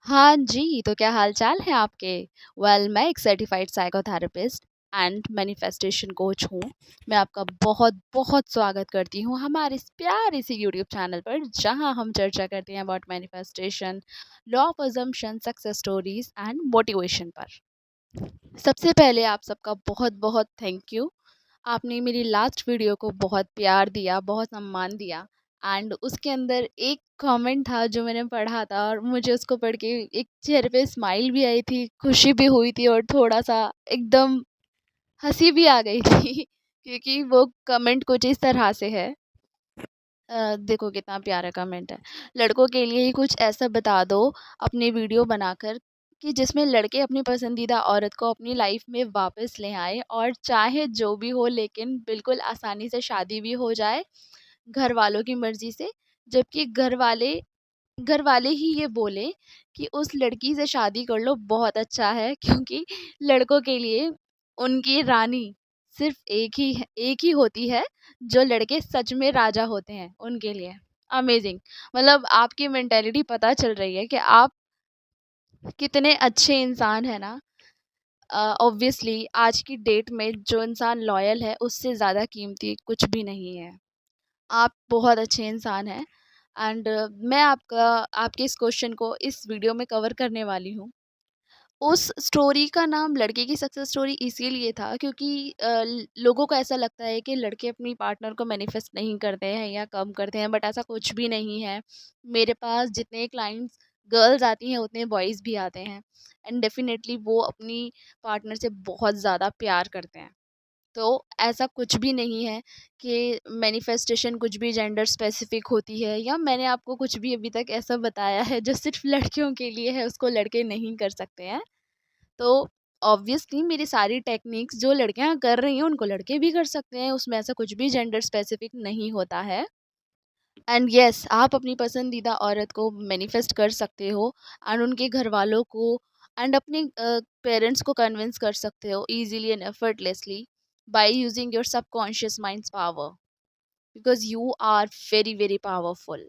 हाँ जी, तो क्या हाल-चाल है आपके? मैं एक certified psychotherapist and manifestation coach हूँ। मैं आपका बहुत-बहुत स्वागत करती हूँ हमारे इस प्यारे से यूट्यूब चैनल पर, जहाँ हम चर्चा करते हैं about manifestation, law of assumption, success stories and motivation पर। सबसे पहले आप सबका बहुत-बहुत थैंक यू। आपने मेरी लास्ट वीडियो को बहुत प्यार दिया, बहुत सम्मान दिया एंड उसके अंदर एक कमेंट था जो मैंने पढ़ा था और मुझे उसको पढ़ के एक चेहरे पे स्माइल भी आई थी, खुशी भी हुई थी और थोड़ा-सा एकदम हँसी भी आ गई थी क्योंकि वो कमेंट कुछ इस तरह से है। देखो कितना प्यारा कमेंट है। लड़कों के लिए ही कुछ ऐसा बता दो अपनी वीडियो बनाकर कि जिसमें लड़के अपनी पसंदीदा औरत को अपनी लाइफ में वापस ले आएँ और चाहे जो भी हो लेकिन बिल्कुल आसानी से शादी भी हो जाए, घर वालों की मर्ज़ी से। जबकि घर वाले ही ये बोले कि उस लड़की से शादी कर लो बहुत अच्छा है क्योंकि लड़कों के लिए उनकी रानी सिर्फ एक ही होती है जो लड़के सच में राजा होते हैं उनके लिए। अमेजिंग। मतलब आपकी मेंटालिटी पता चल रही है कि आप कितने अच्छे इंसान हैं ना। ऑब्वियसली आज की डेट में जो इंसान लॉयल है उससे ज़्यादा कीमती कुछ भी नहीं है। आप बहुत अच्छे इंसान हैं एंड मैं आपके इस क्वेश्चन को इस वीडियो में कवर करने वाली हूँ। उस स्टोरी का नाम लड़के की सक्सेस स्टोरी इसीलिए था क्योंकि लोगों को ऐसा लगता है कि लड़के अपनी पार्टनर को मैनिफेस्ट नहीं करते हैं या कम करते हैं, बट ऐसा कुछ भी नहीं है। मेरे पास जितने क्लाइंट्स गर्ल्स आती हैं उतने बॉयज़ भी आते हैं एंड डेफिनेटली वो अपनी पार्टनर से बहुत ज़्यादा प्यार करते हैं। तो ऐसा कुछ भी नहीं है कि मैनिफेस्टेशन कुछ भी जेंडर स्पेसिफिक होती है या मैंने आपको कुछ भी अभी तक ऐसा बताया है जो सिर्फ लड़कियों के लिए है उसको लड़के नहीं कर सकते हैं। तो ऑब्वियसली मेरी सारी टेक्निक्स जो लड़कियां कर रही हैं उनको लड़के भी कर सकते हैं, उसमें ऐसा कुछ भी जेंडर स्पेसिफिक नहीं होता है। एंड यस आप अपनी पसंदीदा औरत को मैनिफेस्ट कर सकते हो एंड उनके घर वालों को एंड अपने पेरेंट्स को कन्विंस कर सकते हो easily and effortlessly by using your subconscious mind's power, because you are very very powerful.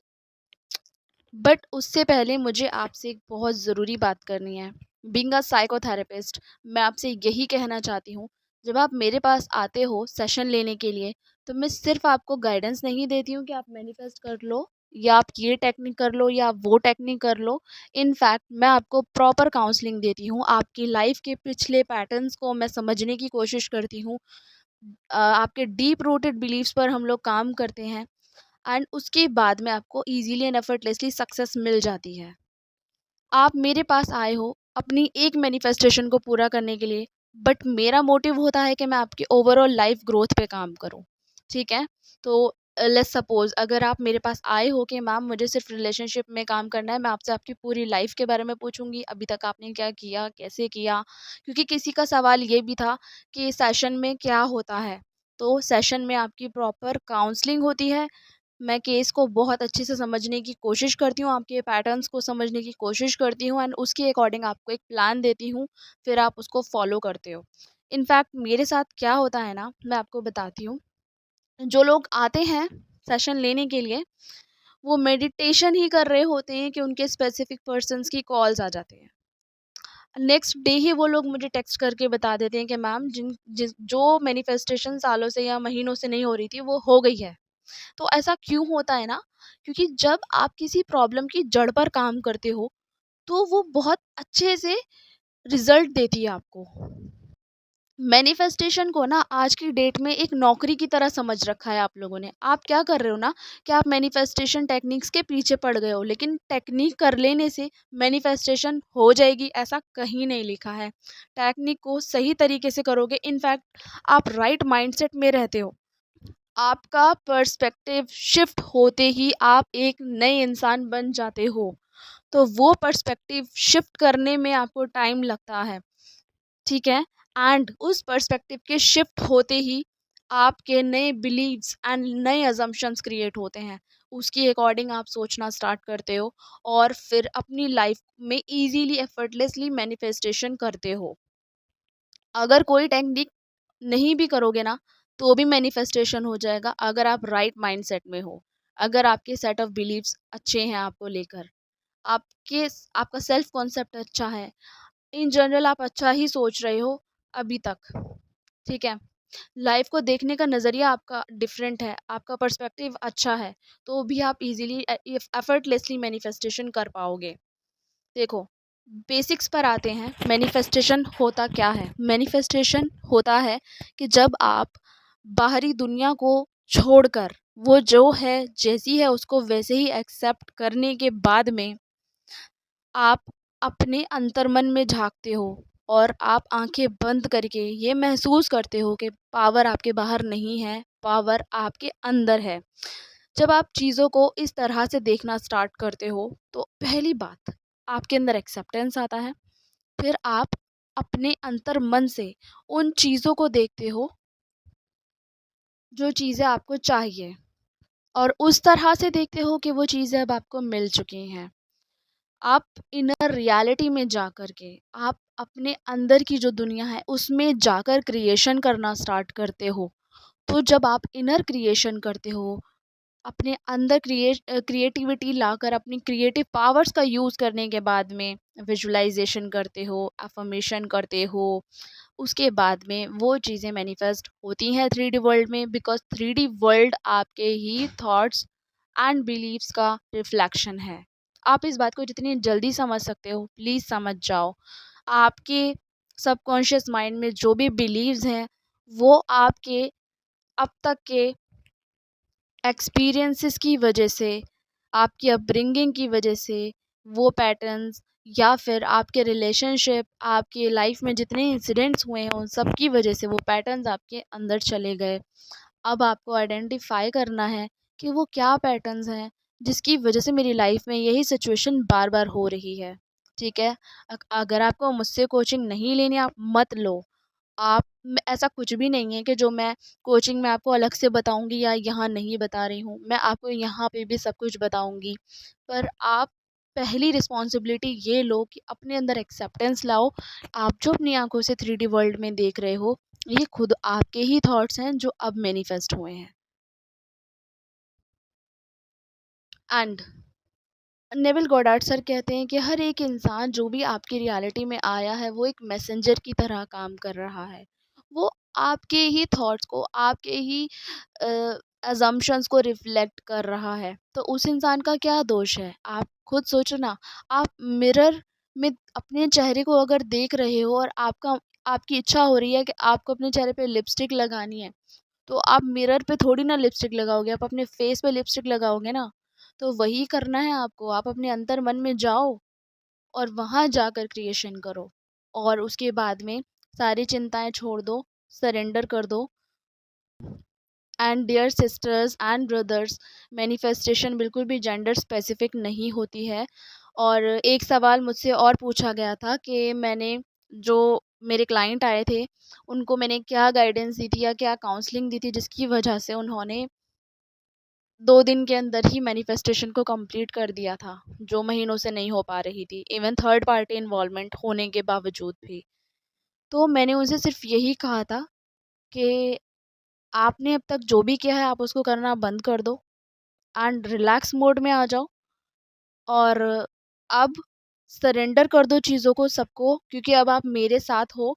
But उससे पहले मुझे आपसे एक बहुत ज़रूरी बात करनी है। बीइंग अ साइकोथेरेपिस्ट मैं आपसे यही कहना चाहती हूँ, जब आप मेरे पास आते हो सेशन लेने के लिए तो मैं सिर्फ आपको गाइडेंस नहीं देती हूँ कि आप मैनिफेस्ट कर लो या आप ये टेक्निक कर लो या आप वो टेक्निक कर लो। इनफैक्ट मैं आपको प्रॉपर काउंसलिंग देती हूँ, आपकी लाइफ के पिछले पैटर्न्स को मैं समझने की कोशिश करती हूँ। आपके डीप रूटेड बिलीव्स पर हम लोग काम करते हैं एंड उसके बाद में आपको इजीली एंड एफर्टलेसली सक्सेस मिल जाती है। आप मेरे पास आए हो अपनी एक मैनिफेस्टेशन को पूरा करने के लिए, बट मेरा मोटिव होता है कि मैं आपकी ओवरऑल लाइफ ग्रोथ पे काम करूं। ठीक है? तो लेट्स सपोज अगर आप मेरे पास आए हो कि मैम मुझे सिर्फ रिलेशनशिप में काम करना है, मैं आपसे आपकी पूरी लाइफ के बारे में पूछूंगी, अभी तक आपने क्या किया, कैसे किया। क्योंकि किसी का सवाल ये भी था कि सेशन में क्या होता है। तो सेशन में आपकी प्रॉपर काउंसलिंग होती है। मैं केस को बहुत अच्छे से समझने की कोशिश करती हूँ, आपके पैटर्न्स को समझने की कोशिश करती हूँ एंड उसके अकॉर्डिंग आपको एक प्लान देती हूँ, फिर आप उसको फॉलो करते हो। इनफैक्ट मेरे साथ क्या होता है ना, मैं आपको बताती हूँ। जो लोग आते हैं सेशन लेने के लिए, वो मेडिटेशन ही कर रहे होते हैं कि उनके स्पेसिफिक पर्सन्स की कॉल्स आ जाते हैं। नेक्स्ट डे ही वो लोग मुझे टेक्स्ट करके बता देते हैं कि मैम जो मैनिफेस्टेशन सालों से या महीनों से नहीं हो रही थी वो हो गई है। तो ऐसा क्यों होता है ना, क्योंकि जब आप किसी प्रॉब्लम की जड़ पर काम करते हो तो वो बहुत अच्छे से रिजल्ट देती है आपको। मैनिफेस्टेशन को ना आज की डेट में एक नौकरी की तरह समझ रखा है आप लोगों ने। आप क्या कर रहे हो ना कि आप मैनिफेस्टेशन टेक्निक्स के पीछे पड़ गए हो, लेकिन टेक्निक कर लेने से मैनिफेस्टेशन हो जाएगी ऐसा कहीं नहीं लिखा है। टेक्निक को सही तरीके से करोगे, इनफैक्ट आप राइट माइंडसेट में रहते हो, आपका पर्सपेक्टिव शिफ्ट होते ही आप एक नए इंसान बन जाते हो। तो वो पर्सपेक्टिव शिफ्ट करने में आपको टाइम लगता है। ठीक है? एंड उस पर्सपेक्टिव के शिफ्ट होते ही आपके नए बिलीव्स एंड नए अजम्पशंस क्रिएट होते हैं। उसके अकॉर्डिंग आप सोचना स्टार्ट करते हो और फिर अपनी लाइफ में इजीली एफर्टलेसली मैनिफेस्टेशन करते हो। अगर कोई टेक्निक नहीं भी करोगे ना तो भी मैनिफेस्टेशन हो जाएगा, अगर आप राइट माइंडसेट में हो, अगर आपके सेट ऑफ बिलीव्स अच्छे हैं आपको लेकर। आपके आपका सेल्फ कॉन्सेप्ट अच्छा है, इन जनरल आप अच्छा ही सोच रहे हो अभी तक, ठीक है? लाइफ को देखने का नज़रिया आपका डिफरेंट है, आपका पर्सपेक्टिव अच्छा है, तो भी आप इजीली एफर्टलेसली मैनिफेस्टेशन कर पाओगे। देखो, बेसिक्स पर आते हैं। मैनिफेस्टेशन होता क्या है? मैनिफेस्टेशन होता है कि जब आप बाहरी दुनिया को छोड़कर, वो जो है जैसी है उसको वैसे ही एक्सेप्ट करने के बाद में आप अपने अंतर्मन में झाँकते हो और आप आँखें बंद करके ये महसूस करते हो कि पावर आपके बाहर नहीं है, पावर आपके अंदर है। जब आप चीज़ों को इस तरह से देखना स्टार्ट करते हो, तो पहली बात आपके अंदर एक्सेप्टेंस आता है। फिर आप अपने अंतर्मन से उन चीज़ों को देखते हो, जो चीज़ें आपको चाहिए, और उस तरह से देखते हो कि वो चीज़ें अब आपको मिल चुकी हैं। आप इनर रियलिटी में जाकर के, आप अपने अंदर की जो दुनिया है उसमें जाकर क्रिएशन करना स्टार्ट करते हो। तो जब आप इनर क्रिएशन करते हो, अपने अंदर क्रिएटिविटी लाकर अपनी क्रिएटिव पावर्स का यूज़ करने के बाद में विजुअलाइजेशन करते हो, अफर्मेशन करते हो, उसके बाद में वो चीज़ें मैनिफेस्ट होती हैं 3D वर्ल्ड में, बिकॉज़ 3D वर्ल्ड आपके ही थॉट्स एंड बिलीव्स का रिफ्लेक्शन है। आप इस बात को जितनी जल्दी समझ सकते हो प्लीज़ समझ जाओ। आपके सबकॉन्शियस माइंड में जो भी बिलीव्स हैं, वो आपके अब तक के एक्सपीरियंसेस की वजह से, आपकी अपब्रिंगिंग की वजह से, वो पैटर्न्स, या फिर आपके रिलेशनशिप, आपके लाइफ में जितने इंसिडेंट्स हुए हैं उन सब की वजह से वो पैटर्न्स आपके अंदर चले गए। अब आपको आइडेंटिफाई करना है कि वो क्या पैटर्न्स हैं जिसकी वजह से मेरी लाइफ में यही सिचुएशन बार बार हो रही है, ठीक है? अगर आपको मुझसे कोचिंग नहीं लेनी, आप मत लो। आप ऐसा कुछ भी नहीं है कि जो मैं कोचिंग में आपको अलग से बताऊंगी या यहाँ नहीं बता रही हूँ, मैं आपको यहाँ पे भी सब कुछ बताऊंगी। पर आप पहली रिस्पॉन्सिबिलिटी ये लो कि अपने अंदर एक्सेप्टेंस लाओ। आप जो अपनी आंखों से 3D वर्ल्ड में देख रहे हो, ये खुद आपके ही थॉट्स हैं जो अब मैनिफेस्ट हुए हैं। एंड नेविल गॉडार्ड सर कहते हैं कि हर एक इंसान जो भी आपकी रियलिटी में आया है वो एक मैसेंजर की तरह काम कर रहा है। वो आपके ही थॉट्स को, आपके ही अजम्पशंस को रिफ्लेक्ट कर रहा है। तो उस इंसान का क्या दोष है? आप खुद सोचो ना। आप मिरर में अपने चेहरे को अगर देख रहे हो और आपकी इच्छा हो रही है कि आपको अपने चेहरे पे लिपस्टिक लगानी है, तो आप मिरर पे थोड़ी ना लिपस्टिक लगाओगे, आप अपने फेस पे लिपस्टिक लगाओगे ना। तो वही करना है आपको। आप अपने अंतर मन में जाओ और वहाँ जाकर क्रिएशन करो, और उसके बाद में सारी चिंताएं छोड़ दो, सरेंडर कर दो। And dear sisters and brothers, manifestation बिल्कुल भी जेंडर स्पेसिफिक नहीं होती है। और एक सवाल मुझसे और पूछा गया था कि मैंने, जो मेरे क्लाइंट आए थे, उनको मैंने क्या गाइडेंस दी थी या क्या काउंसलिंग दी थी जिसकी वजह से उन्होंने 2 दिन के अंदर ही मैनिफेस्टेशन को कंप्लीट कर दिया था, जो महीनों से नहीं हो पा रही थी, इवन थर्ड पार्टी इन्वॉल्वमेंट होने के बावजूद भी। तो मैंने उनसे सिर्फ यही कहा था कि आपने अब तक जो भी किया है आप उसको करना बंद कर दो एंड रिलैक्स मोड में आ जाओ, और अब सरेंडर कर दो चीज़ों को, सबको, क्योंकि अब आप मेरे साथ हो।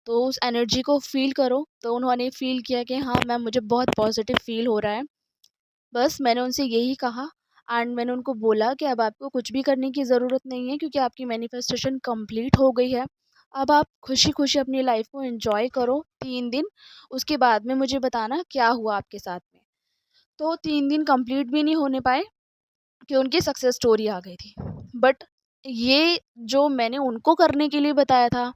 तो उस एनर्जी को फ़ील करो। तो उन्होंने फ़ील किया कि हाँ मैम, मुझे बहुत पॉजिटिव फ़ील हो रहा है। बस मैंने उनसे यही कहा, एंड मैंने उनको बोला कि अब आपको कुछ भी करने की ज़रूरत नहीं है, क्योंकि आपकी मैनिफेस्टेशन कंप्लीट हो गई है। अब आप खुशी-खुशी अपनी लाइफ को एन्जॉय करो 3 दिन, उसके बाद में मुझे बताना क्या हुआ आपके साथ में। तो 3 दिन कंप्लीट भी नहीं होने पाए कि उनकी सक्सेस स्टोरी आ गई थी। बट ये जो मैंने उनको करने के लिए बताया था,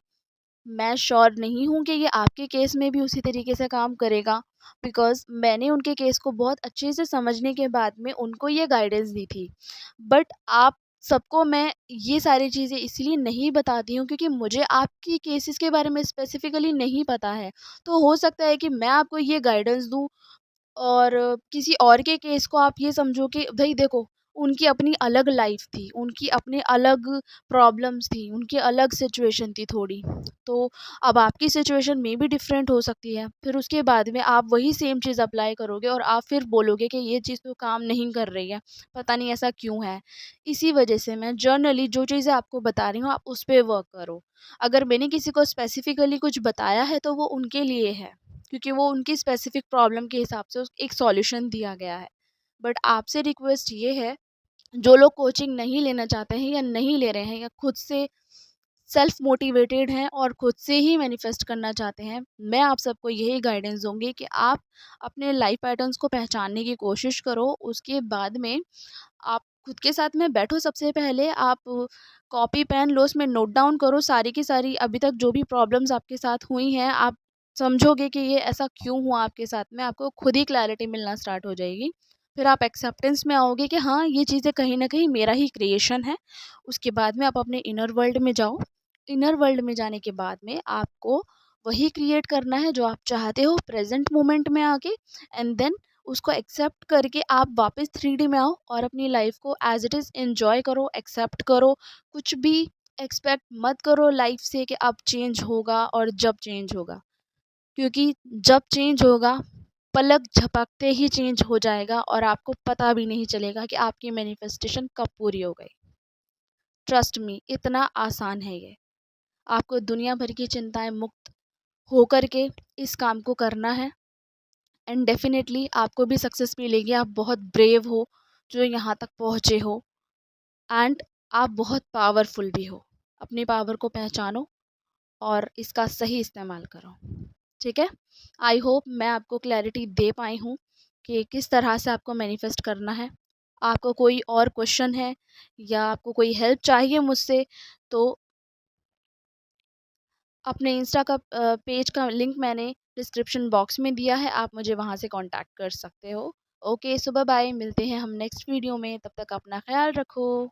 मैं श्योर नहीं हूँ कि ये आपके केस में भी उसी तरीके से काम करेगा, बिकॉज़ मैंने उनके केस को बहुत अच्छे से समझने के बाद में उनको ये गाइडेंस दी थी। बट आप सबको मैं ये सारी चीज़ें इसलिए नहीं बताती हूँ क्योंकि मुझे आपकी केसेस के बारे में स्पेसिफ़िकली नहीं पता है। तो हो सकता है कि मैं आपको ये गाइडेंस दूँ और किसी और के केस को आप ये समझो कि भई देखो, उनकी अपनी अलग लाइफ थी, उनकी अपनी अलग प्रॉब्लम्स थी, उनकी अलग सिचुएशन थी थोड़ी। तो अब आपकी सिचुएशन में भी डिफरेंट हो सकती है, फिर उसके बाद में आप वही सेम चीज़ अप्लाई करोगे और आप फिर बोलोगे कि ये चीज़ तो काम नहीं कर रही है, पता नहीं ऐसा क्यों है। इसी वजह से मैं जर्नली जो चीज़ें आपको बता रही हूँ, आप उस पे वर्क करो। अगर मैंने किसी को स्पेसिफिकली कुछ बताया है तो वो उनके लिए है, क्योंकि वो उनकी स्पेसिफिक प्रॉब्लम के हिसाब से एक सॉल्यूशन दिया गया है। बट आपसे रिक्वेस्ट ये है, जो लोग कोचिंग नहीं लेना चाहते हैं या नहीं ले रहे हैं या खुद से सेल्फ मोटिवेटेड हैं और खुद से ही मैनिफेस्ट करना चाहते हैं, मैं आप सबको यही गाइडेंस दूंगी कि आप अपने लाइफ पैटर्न्स को पहचानने की कोशिश करो। उसके बाद में आप खुद के साथ में बैठो। सबसे पहले आप कॉपी पेन लो, उसमें नोट डाउन करो सारी की सारी अभी तक जो भी प्रॉब्लम्स आपके साथ हुई हैं। आप समझोगे कि ये ऐसा क्यों हुआ आपके साथ में, आपको खुद ही क्लैरिटी मिलना स्टार्ट हो जाएगी। फिर आप एक्सेप्टेंस में आओगे कि हाँ, ये चीज़ें कहीं ना कहीं मेरा ही क्रिएशन है। उसके बाद में आप अपने इनर वर्ल्ड में जाओ। इनर वर्ल्ड में जाने के बाद में आपको वही क्रिएट करना है जो आप चाहते हो प्रेजेंट मोमेंट में आके। एंड देन उसको एक्सेप्ट करके आप वापस 3D में आओ और अपनी लाइफ को एज इट इज़ एंजॉय करो, एक्सेप्ट करो। कुछ भी एक्सपेक्ट मत करो लाइफ से कि अब चेंज होगा और जब चेंज होगा, क्योंकि जब चेंज होगा पलक झपकते ही चेंज हो जाएगा और आपको पता भी नहीं चलेगा कि आपकी मैनिफेस्टेशन कब पूरी हो गई। ट्रस्ट मी, इतना आसान है ये। आपको दुनिया भर की चिंताएं मुक्त होकर के इस काम को करना है। एंड डेफिनेटली आपको भी सक्सेस मिलेगी। आप बहुत ब्रेव हो जो यहाँ तक पहुँचे हो, एंड आप बहुत पावरफुल भी हो। अपनी पावर को पहचानो और इसका सही इस्तेमाल करो। ठीक है। आई होप मैं आपको क्लैरिटी दे पाई हूँ कि किस तरह से आपको मैनिफेस्ट करना है। आपको कोई और क्वेश्चन है या आपको कोई हेल्प चाहिए मुझसे, तो अपने इंस्टा का पेज का लिंक मैंने डिस्क्रिप्शन बॉक्स में दिया है, आप मुझे वहाँ से कांटेक्ट कर सकते हो। ओके, सो बाय बाय, मिलते हैं हम नेक्स्ट वीडियो में, तब तक अपना ख्याल रखो।